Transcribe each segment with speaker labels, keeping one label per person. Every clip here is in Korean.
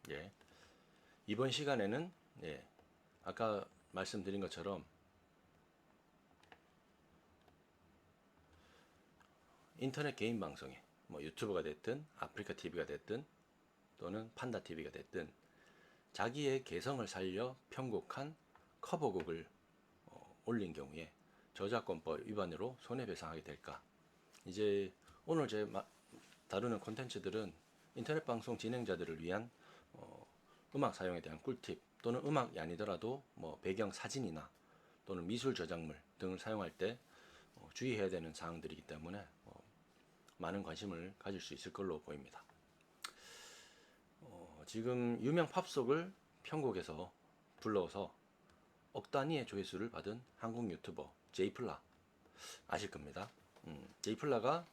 Speaker 1: 예. 이번 시간에는 예. 아까 말씀드린 것처럼 인터넷 개인 방송에 뭐 유튜브가 됐든 아프리카 TV가 됐든 또는 판다 TV가 됐든 자기의 개성을 살려 편곡한 커버곡을 올린 경우에 저작권법 위반으로 손해배상하게 될까? 이제 오늘 다루는 콘텐츠들은 인터넷 방송 진행자들을 위한 음악 사용에 대한 꿀팁 또는 음악이 아니더라도 뭐 배경 사진이나 또는 미술 저작물 등을 사용할 때 주의해야 되는 사항들이기 때문에 많은 관심을 가질 수 있을 걸로 보입니다. 지금 유명 팝송을 편곡해서 불러서 억 단위의 조회수를 받은 한국 유튜버 제이플라 아실 겁니다. 제이플라가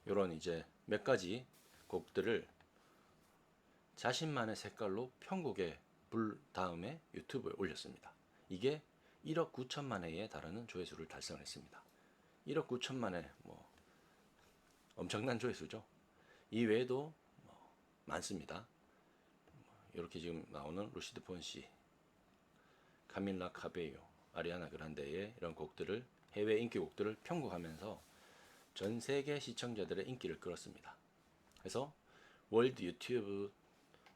Speaker 1: 이런 이제 몇 가지 곡들을 자신만의 색깔로 편곡해 불 다음에 유튜브에 올렸습니다. 이게 1억 9천만 회에 달하는 조회수를 달성했습니다. 1억 9천만 회, 뭐 엄청난 조회수죠. 이 외에도 많습니다. 이렇게 지금 나오는 루시드 폰시, 카밀라 카베요, 아리아나 그란데의 이런 곡들을 해외 인기 곡들을 편곡하면서 전 세계 시청자들의 인기를 끌었습니다. 그래서 월드 유튜브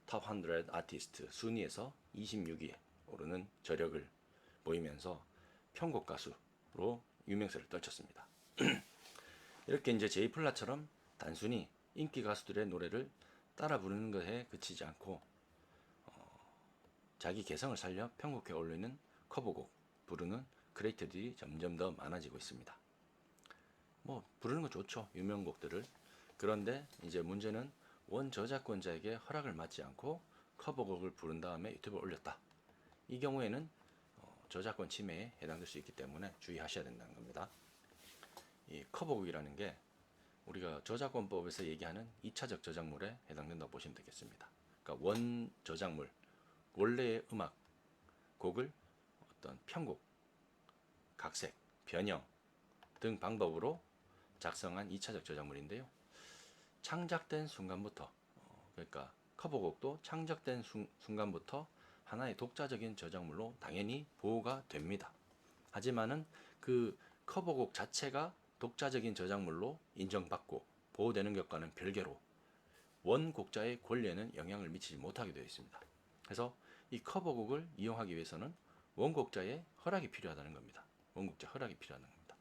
Speaker 1: 탑 100 아티스트 순위에서 26위에 오르는 저력을 보이면서 편곡 가수로 유명세를 떨쳤습니다. 이렇게 이제 제이플라처럼 단순히 인기 가수들의 노래를 따라 부르는 것에 그치지 않고 자기 개성을 살려 편곡해 올리는 커버곡 부르는 크리에이터들이 점점 더 많아지고 있습니다. 뭐 부르는 거 좋죠. 유명 곡들을. 그런데 이제 문제는 원 저작권자에게 허락을 받지 않고 커버곡을 부른 다음에 유튜브에 올렸다. 이 경우에는 저작권 침해에 해당될 수 있기 때문에 주의하셔야 된다는 겁니다. 이 커버곡이라는 게 우리가 저작권법에서 얘기하는 2차적 저작물에 해당된다고 보시면 되겠습니다. 그러니까 원 저작물, 원래의 음악, 곡을 어떤 편곡, 각색, 변형 등 방법으로 작성한 2차적 저작물인데요. 창작된 순간부터 그러니까 커버곡도 창작된 순간부터 하나의 독자적인 저작물로 당연히 보호가 됩니다. 하지만은 그 커버곡 자체가 독자적인 저작물로 인정받고 보호되는 것과는 별개로 원곡자의 권리에는 영향을 미치지 못하게 되어 있습니다. 그래서 이 커버곡을 이용하기 위해서는 원곡자의 허락이 필요하다는 겁니다. 원곡자 허락이 필요하다는 겁니다.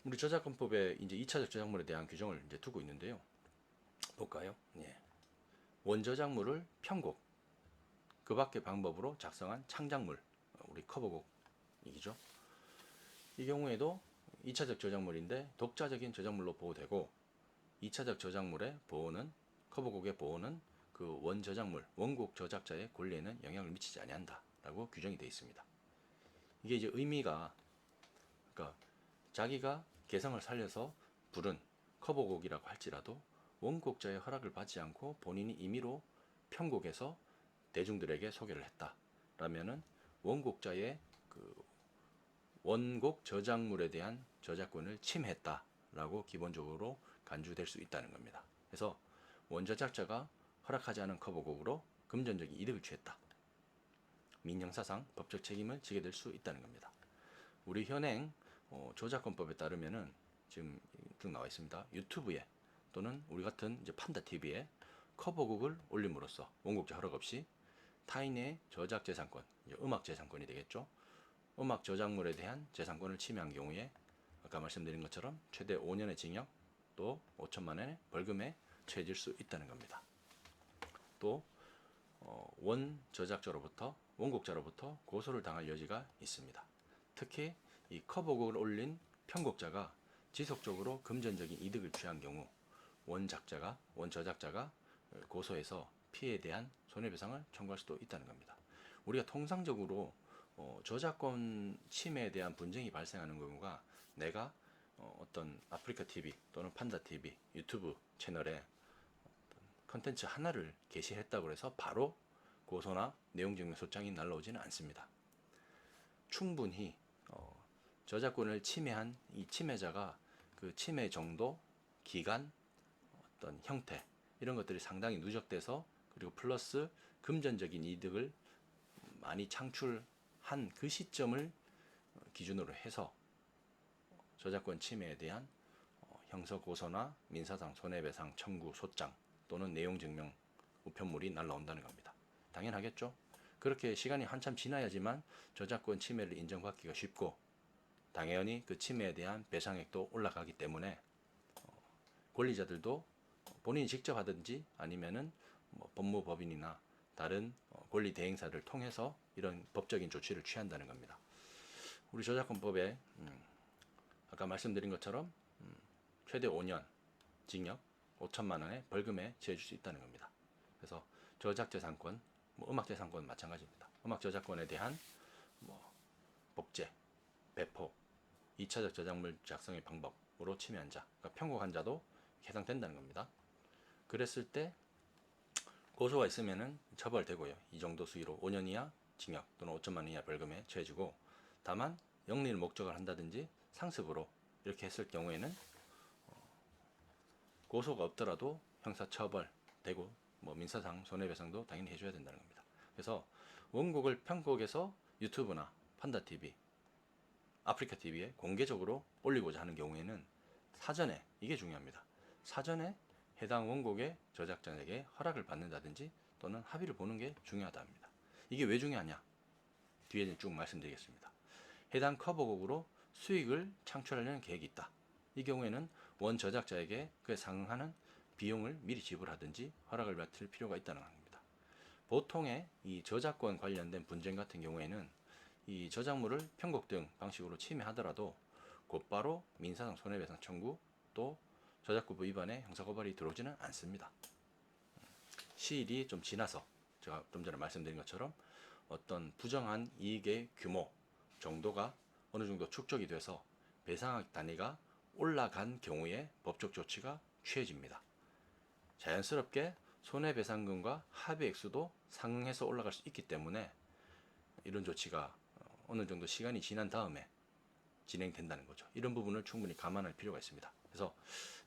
Speaker 1: 우리 저작권법에 이제 2차적 저작물에 대한 규정을 이제 두고 있는데요. 볼까요? 예. 원저작물을 편곡, 그 밖의 방법으로 작성한 창작물, 우리 커버곡이죠. 이 경우에도 2차적 저작물인데 독자적인 저작물로 보호되고 2차적 저작물의 보호는 커버곡의 보호는 그 원저작물, 원곡 저작자의 권리에는 영향을 미치지 아니한다라고 규정이 되어 있습니다. 이게 이제 의미가 그러니까 자기가 개성을 살려서 부른 커버곡이라고 할지라도 원곡자의 허락을 받지 않고 본인이 임의로 편곡해서 대중들에게 소개를 했다라면은 원곡자의 그 원곡 저작물에 대한 저작권을 침해했다라고 기본적으로 간주될 수 있다는 겁니다. 그래서 원저작자가 허락하지 않은 커버곡으로 금전적인 이득을 취했다. 민형사상 법적 책임을 지게 될 수 있다는 겁니다. 우리 현행 저작권법에 따르면은 지금 쭉 나와 있습니다. 유튜브에 또는 우리 같은 이제 판다 TV에 커버곡을 올림으로써 원곡자 허락 없이 타인의 저작 재산권, 음악 재산권이 되겠죠. 음악 저작물에 대한 재산권을 침해한 경우에 아까 말씀드린 것처럼 최대 5년의 징역 또 5천만 원의 벌금에 처해질 수 있다는 겁니다. 또 원 저작자로부터 원곡자로부터 고소를 당할 여지가 있습니다. 특히 이 커버곡을 올린 편곡자가 지속적으로 금전적인 이득을 취한 경우 원 저작자가 고소해서 피해에 대한 손해배상을 청구할 수도 있다는 겁니다. 우리가 통상적으로 저작권 침해에 대한 분쟁이 발생하는 경우가 내가 어떤 아프리카 TV 또는 판다 TV 유튜브 채널에 컨텐츠 하나를 게시했다고 해서 바로 고소나 내용증명 소장이 날라오지는 않습니다. 충분히 저작권을 침해한 이 침해자가 그 침해 정도, 기간, 어떤 형태 이런 것들이 상당히 누적돼서 그리고 플러스 금전적인 이득을 많이 창출한 그 시점을 기준으로 해서 저작권 침해에 대한 형사 고소나 민사상 손해배상 청구 소장 또는 내용 증명 우편물이 날라온다는 겁니다. 당연하겠죠? 그렇게 시간이 한참 지나야지만 저작권 침해를 인정받기가 쉽고 당연히 그 침해에 대한 배상액도 올라가기 때문에 권리자들도 본인이 직접 하든지 아니면은 뭐 법무법인이나 다른 권리 대행사를 통해서 이런 법적인 조치를 취한다는 겁니다. 우리 저작권법에 아까 말씀드린 것처럼 최대 5년 징역 5천만 원의 벌금에 처해질 수 있다는 겁니다. 그래서 저작재산권, 뭐 음악재산권 마찬가지입니다. 음악 저작권에 대한 뭐 복제, 배포, 2차적 저작물 작성의 방법으로 침해한 자, 그러니까 편곡한 자도 해당된다는 겁니다. 그랬을 때 고소가 있으면은 처벌되고요. 이 정도 수위로 5년 이하 징역 또는 5천만 원 이하 벌금에 처해지고, 다만 영리를 목적을 한다든지 상습으로 이렇게 했을 경우에는 고소가 없더라도 형사처벌 되고 뭐 민사상 손해배상도 당연히 해줘야 된다는 겁니다. 그래서 원곡을 편곡해서 유튜브나 판다TV, 아프리카TV에 공개적으로 올리고자 하는 경우에는 사전에, 이게 중요합니다. 사전에 해당 원곡의 저작자에게 허락을 받는다든지 또는 합의를 보는 게 중요하답니다. 이게 왜 중요하냐? 뒤에 쭉 말씀드리겠습니다. 해당 커버곡으로 수익을 창출하려는 계획이 있다. 이 경우에는 원 저작자에게 그에 상응하는 비용을 미리 지불하든지 허락을 받을 필요가 있다는 겁니다. 보통의 이 저작권 관련된 분쟁 같은 경우에는 이 저작물을 편곡 등 방식으로 침해하더라도 곧바로 민사상 손해배상 청구 또 저작권법 위반의 형사고발이 들어오지는 않습니다. 시일이 좀 지나서 제가 좀 전에 말씀드린 것처럼 어떤 부정한 이익의 규모 정도가 어느 정도 축적이 돼서 배상액 단위가 올라간 경우에 법적 조치가 취해집니다. 자연스럽게 손해배상금과 합의 액수도 상응해서 올라갈 수 있기 때문에 이런 조치가 어느 정도 시간이 지난 다음에 진행된다는 거죠. 이런 부분을 충분히 감안할 필요가 있습니다. 그래서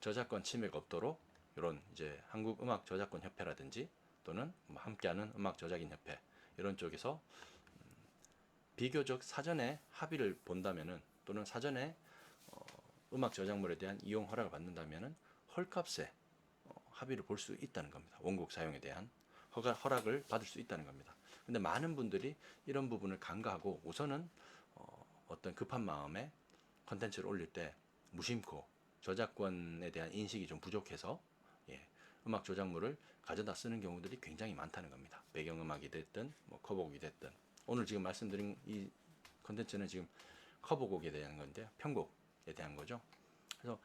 Speaker 1: 저작권 침해가 없도록 이런 이제 한국음악저작권협회라든지 또는 뭐 함께하는 음악저작인협회 이런 쪽에서 비교적 사전에 합의를 본다면은 또는 사전에 음악 저작물에 대한 이용 허락을 받는다면은 헐값에 합의를 볼 수 있다는 겁니다. 원곡 사용에 대한 허락을 받을 수 있다는 겁니다. 근데 많은 분들이 이런 부분을 간과하고 우선은 어떤 급한 마음에 컨텐츠를 올릴 때 무심코 저작권에 대한 인식이 좀 부족해서 음악 저작물을 가져다 쓰는 경우들이 굉장히 많다는 겁니다. 배경음악이 됐든 뭐 커버곡이 됐든 오늘 지금 말씀드린 이 컨텐츠는 지금 커버곡에 대한 건데 편곡에 대한 거죠. 그래서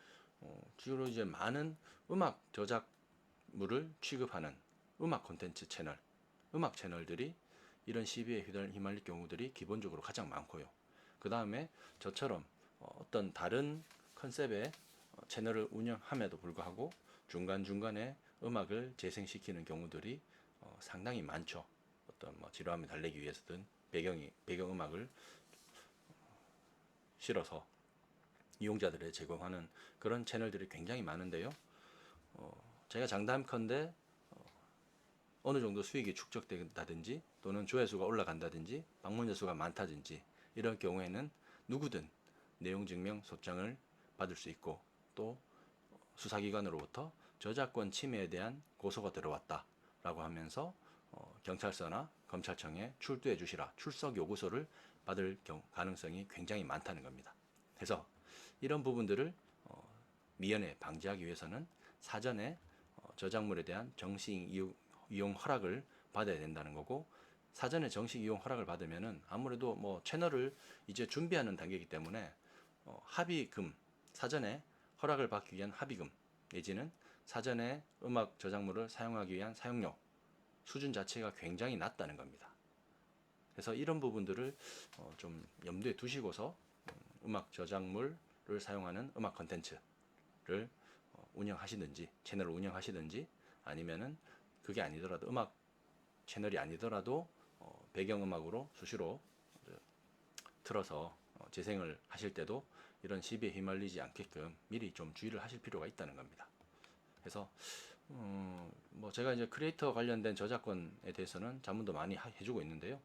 Speaker 1: 주로 이제 많은 음악 저작물을 취급하는 음악 콘텐츠 채널, 음악 채널들이 이런 시비에 휘말릴 경우들이 기본적으로 가장 많고요. 그 다음에 저처럼 어떤 다른 컨셉의 채널을 운영함에도 불구하고 중간중간에 음악을 재생시키는 경우들이 상당히 많죠. 어떤 뭐 지루함을 달래기 위해서든 배경음악을 실어서 이용자들에 제공하는 그런 채널들이 굉장히 많은데요. 제가 장담컨대 어느 정도 수익이 축적된다든지 또는 조회수가 올라간다든지 방문자 수가 많다든지 이런 경우에는 누구든 내용 증명 소장을 받을 수 있고 또 수사기관으로부터 저작권 침해에 대한 고소가 들어왔다라고 하면서 경찰서나 검찰청에 출두해 주시라 출석 요구서를 받을 가능성이 굉장히 많다는 겁니다. 그래서 이런 부분들을 미연에 방지하기 위해서는 사전에 저작물에 대한 정식 이용 허락을 받아야 된다는 거고, 사전에 정식 이용 허락을 받으면은 아무래도 뭐 채널을 이제 준비하는 단계이기 때문에 합의금, 사전에 허락을 받기 위한 합의금 내지는 사전에 음악 저작물을 사용하기 위한 사용료 수준 자체가 굉장히 낮다는 겁니다. 그래서 이런 부분들을 좀 염두에 두시고서 음악 저작물을 사용하는 음악 컨텐츠를 운영하시든지 채널을 운영하시든지 아니면은 그게 아니더라도 음악 채널이 아니더라도 배경음악으로 수시로 틀어서 재생을 하실 때도 이런 시비에 휘말리지 않게끔 미리 좀 주의를 하실 필요가 있다는 겁니다. 그래서 뭐 제가 이제 크리에이터 관련된 저작권에 대해서는 자문도 많이 해주고 있는데요.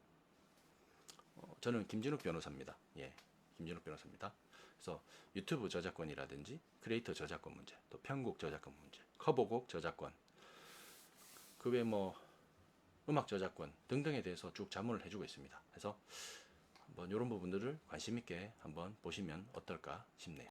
Speaker 1: 저는 김진욱 변호사입니다. 예, 김진욱 변호사입니다. 그래서 유튜브 저작권이라든지 크리에이터 저작권 문제, 또 편곡 저작권 문제, 커버곡 저작권, 그 외에 뭐 음악 저작권 등등에 대해서 쭉 자문을 해주고 있습니다. 그래서 한번 이런 부분들을 관심 있게 한번 보시면 어떨까 싶네요.